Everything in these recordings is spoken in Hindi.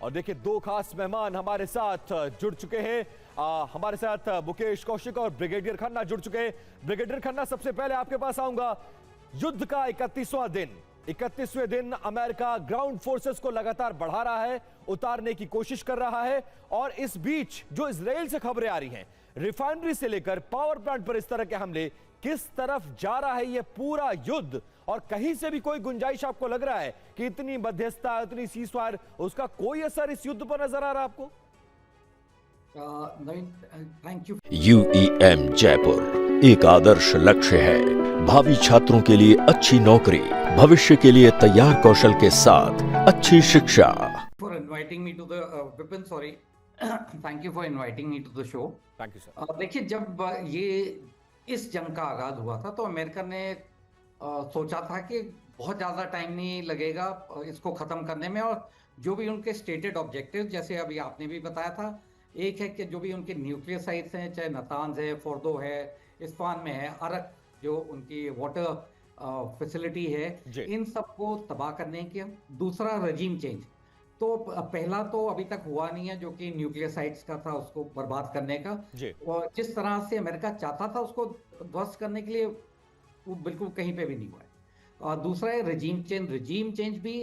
और देखिए दो खास मेहमान हमारे साथ जुड़ चुके हैं। हमारे साथ मुकेश कौशिक और ब्रिगेडियर खन्ना जुड़ चुके हैं। ब्रिगेडियर खन्ना, सबसे पहले आपके पास आऊंगा। युद्ध का 31वें दिन अमेरिका ग्राउंड फोर्सेस को लगातार बढ़ा रहा है, उतारने की कोशिश कर रहा है। और इस बीच जो इजराइल से खबरें आ रही हैं, रिफाइनरी से लेकर पावर प्लांट पर इस तरह के हमले, किस तरफ जा रहा है यह पूरा युद्ध? और कहीं से भी कोई गुंजाइश आपको लग रहा है कि इतनी मध्यस्थता, इतनी सीजफायर, उसका कोई असर इस युद्ध पर नजर आ रहा है आपको? Thank you. UEM जयपुर एक आदर्श लक्ष्य है। भावी छात्रों के लिए अच्छी नौकरी, भविष्य के लिए तैयार कौशल के साथ अच्छी शिक्षा। For inviting me to the Vipin, sorry, thank you for inviting me to the show. Thank you sir. देखिए, जब ये इस जंग का आगाज हुआ था तो अमेरिका ने सोचा था कि बहुत ज़्यादा टाइम नहीं लगेगा इसको ख़त्म करने में, और जो भी उनके स्टेटेड ऑब्जेक्टिव, जैसे अभी आपने भी बताया था, एक है कि जो भी उनके न्यूक्लियर साइट्स हैं, चाहे नतान्ज है, फोर्दो है, इस्फहान में है, अरक जो उनकी वाटर फैसिलिटी है, इन सबको तबाह करने की। दूसरा, रजीम चेंज। तो पहला तो अभी तक हुआ नहीं है, जो कि न्यूक्लियर साइट्स का था, उसको बर्बाद करने का। और जिस तरह से अमेरिका चाहता था उसको ध्वस्त करने के लिए, वो बिल्कुल कहीं पे भी नहीं हुआ है। और दूसरा है रजीम चेंज भी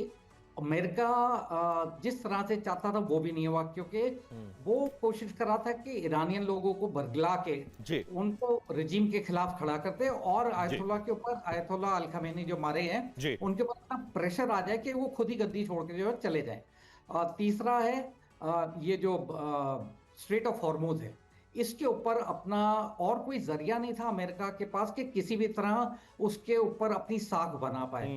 अमेरिका जिस तरह से चाहता था वो भी नहीं हुआ, क्योंकि वो कोशिश कर रहा था कि ईरानियन लोगों को बरगला के उनको रजीम के खिलाफ खड़ा करते, और आयतुल्लाह के ऊपर, आयतुल्लाह अल खमेनी जो मारे हैं, उनके ऊपर इतना प्रेशर आ जाए कि वो खुद ही गद्दी छोड़ के जो है चले जाए। तीसरा है ये जो स्ट्रेट ऑफ हॉर्मुज है, इसके ऊपर अपना और कोई जरिया नहीं था अमेरिका के पास कि किसी भी तरह उसके ऊपर अपनी साख बना पाए।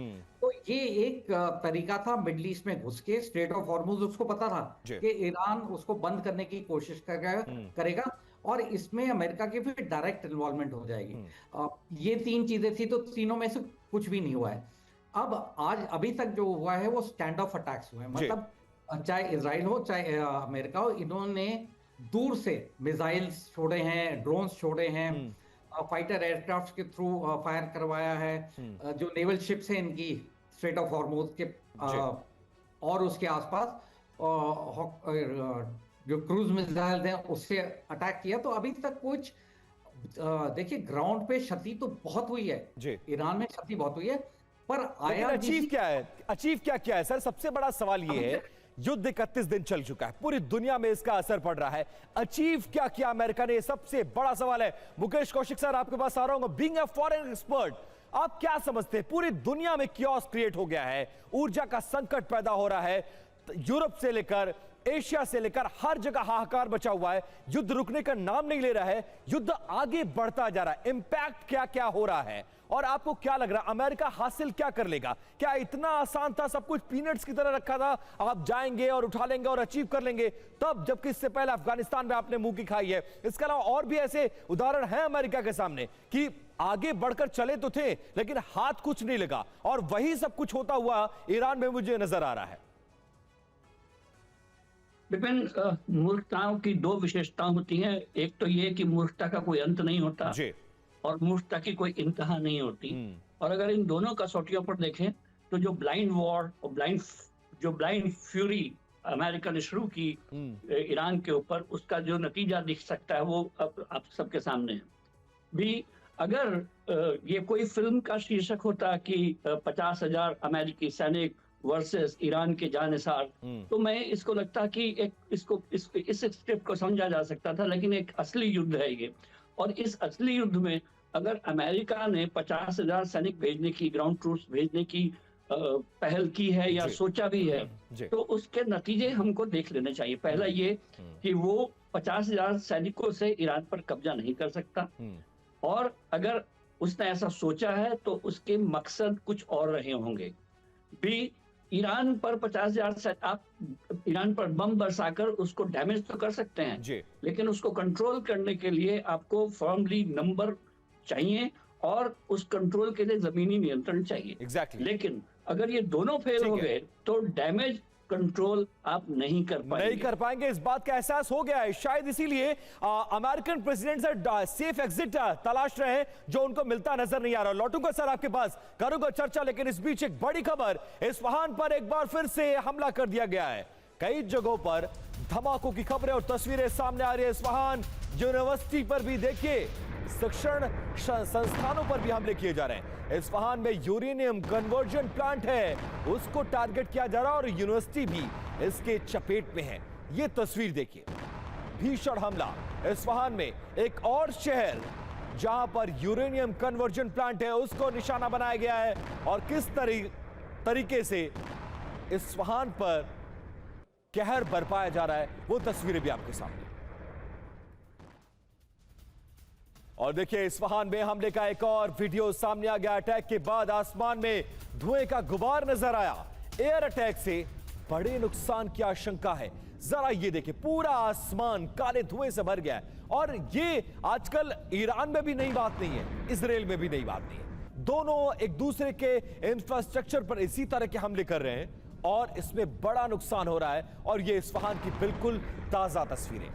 तो ये एक तरीका था मिडिल ईस्ट में घुस के, स्ट्रेट ऑफ हॉर्मुज उसको पता था कि ईरान उसको बंद करने की कोशिश करेगा, और इसमें अमेरिका की फिर डायरेक्ट इन्वॉल्वमेंट हो जाएगी। ये तीन चीजें थी, तो तीनों में से कुछ भी नहीं हुआ है। अब आज अभी तक जो हुआ है वो स्टैंड ऑफ अटैक्स हुए हैं, मतलब चाहे इजराइल हो चाहे अमेरिका हो, इन्होंने दूर से मिसाइल्स छोड़े हैं, ड्रोन्स छोड़े हैं, फाइटर एयरक्राफ्ट के थ्रू फायर करवाया है, जो नेवल शिप्स हैं इनकी स्ट्रेट ऑफ हॉर्मुज के और उसके आसपास जो क्रूज मिसाइल्स हैं उससे अटैक किया। तो अभी तक कुछ देखिए, ग्राउंड पे क्षति तो बहुत हुई है, ईरान में क्षति बहुत हुई है, पर अचीव क्या है सर? सबसे बड़ा सवाल ये है, युद्ध 31 दिन चल चुका है, पूरी दुनिया में इसका असर पड़ रहा है, अचीव क्या किया अमेरिका ने? सबसे बड़ा सवाल है। मुकेश कौशिक सर, आपके पास आ रहा हूं। बीइंग अ फॉरेन एक्सपर्ट, आप क्या समझते हैं? पूरी दुनिया में कियोस क्रिएट हो गया है, ऊर्जा का संकट पैदा हो रहा है, यूरोप से लेकर एशिया से लेकर हर जगह हाहाकार बचा हुआ है, युद्ध रुकने का नाम नहीं ले रहा है, युद्ध आगे बढ़ता जा रहा है। इंपैक्ट क्या क्या हो रहा है, और आपको क्या लग रहा है अमेरिका हासिल क्या कर लेगा? क्या इतना आसान था? सब कुछ पीनट्स की तरह रखा था, आप जाएंगे और उठा लेंगे और अचीव कर लेंगे तब, जबकि इससे पहले अफगानिस्तान में आपने मुंह की खाई है। इसके अलावा और भी ऐसे उदाहरण हैं अमेरिका के सामने कि आगे बढ़कर चले तो थे लेकिन हाथ कुछ नहीं लगा, और वही सब कुछ होता हुआ ईरान में मुझे नजर आ रहा है। विभिन्न मूर्खताओं की दो विशेषताएं होती हैं। एक तो ये कि मूर्खता का कोई अंत नहीं होता और मूर्खता की कोई इंतहा नहीं होती। और अगर इन दोनों कसौटियों पर देखें तो जो ब्लाइंड वॉर और ब्लाइंड फ्यूरी अमेरिका ने शुरू की ईरान के ऊपर, उसका जो नतीजा दिख सकता है वो अब आप सबके सामने है। भी अगर ये कोई फिल्म का शीर्षक होता कि 50,000 अमेरिकी सैनिक वर्सेस ईरान के जानिसार, तो मैं इसको लगता कि इस स्क्रिप्ट को समझा जा सकता था, लेकिन एक असली युद्ध है ये। और इस असली युद्ध में अगर अमेरिका ने 50,000 सैनिक भेजने की, ग्राउंड ट्रूप्स भेजने की पहल की है या सोचा भी है, तो उसके नतीजे हमको देख लेने चाहिए। पहला ये कि वो 50,000 सैनिकों से ईरान पर कब्जा नहीं कर सकता, और अगर उसने ऐसा सोचा है तो उसके मकसद कुछ और रहे होंगे। भी ईरान पर 50,000 आप ईरान पर बम बरसाकर उसको डैमेज तो कर सकते हैं, लेकिन उसको कंट्रोल करने के लिए आपको फर्मली नंबर चाहिए और उस कंट्रोल के लिए जमीनी नियंत्रण चाहिए। लेकिन अगर ये दोनों फेल हो गए तो डैमेज कंट्रोल आप नहीं कर पाएंगे। इस बात का एहसास हो गया है, शायद इसीलिए अमेरिकन प्रेसिडेंट से सेफ एग्जिट तलाश रहे हैं, जो उनको मिलता नजर नहीं आ रहा। लौटूंगा सर आपके पास, करूंगा चर्चा, लेकिन इस बीच एक बड़ी खबर, इस्फहान पर एक बार फिर से हमला कर दिया गया है। कई जगहों पर धमाकों की खबरें और तस्वीरें सामने आ रही है। इस्फहान यूनिवर्सिटी पर भी देखिए, शिक्षण संस्थानों पर भी हमले किए जा रहे हैं। इस्फहान में यूरेनियम कन्वर्जन प्लांट है, उसको टारगेट किया जा रहा है और यूनिवर्सिटी भी इसके चपेट में है। यह तस्वीर देखिए, भीषण हमला इस्फहान में। एक और शहर जहां पर यूरेनियम कन्वर्जन प्लांट है, उसको निशाना बनाया गया है और किस तरीके से इस्फहान पर कहर बरपाया जा रहा है, वो तस्वीरें भी आपके सामने। और देखिए, इस्फहान में हमले का एक और वीडियो सामने आ गया। अटैक के बाद आसमान में धुएं का गुबार नजर आया। एयर अटैक से बड़े नुकसान की आशंका है। जरा ये देखिए, पूरा आसमान काले धुएं से भर गया है। और ये आजकल ईरान में भी नई बात नहीं है, इजराइल में भी नई बात नहीं है। दोनों एक दूसरे के इंफ्रास्ट्रक्चर पर इसी तरह के हमले कर रहे हैं और इसमें बड़ा नुकसान हो रहा है। और ये इस्फहान की बिल्कुल ताजा तस्वीरें।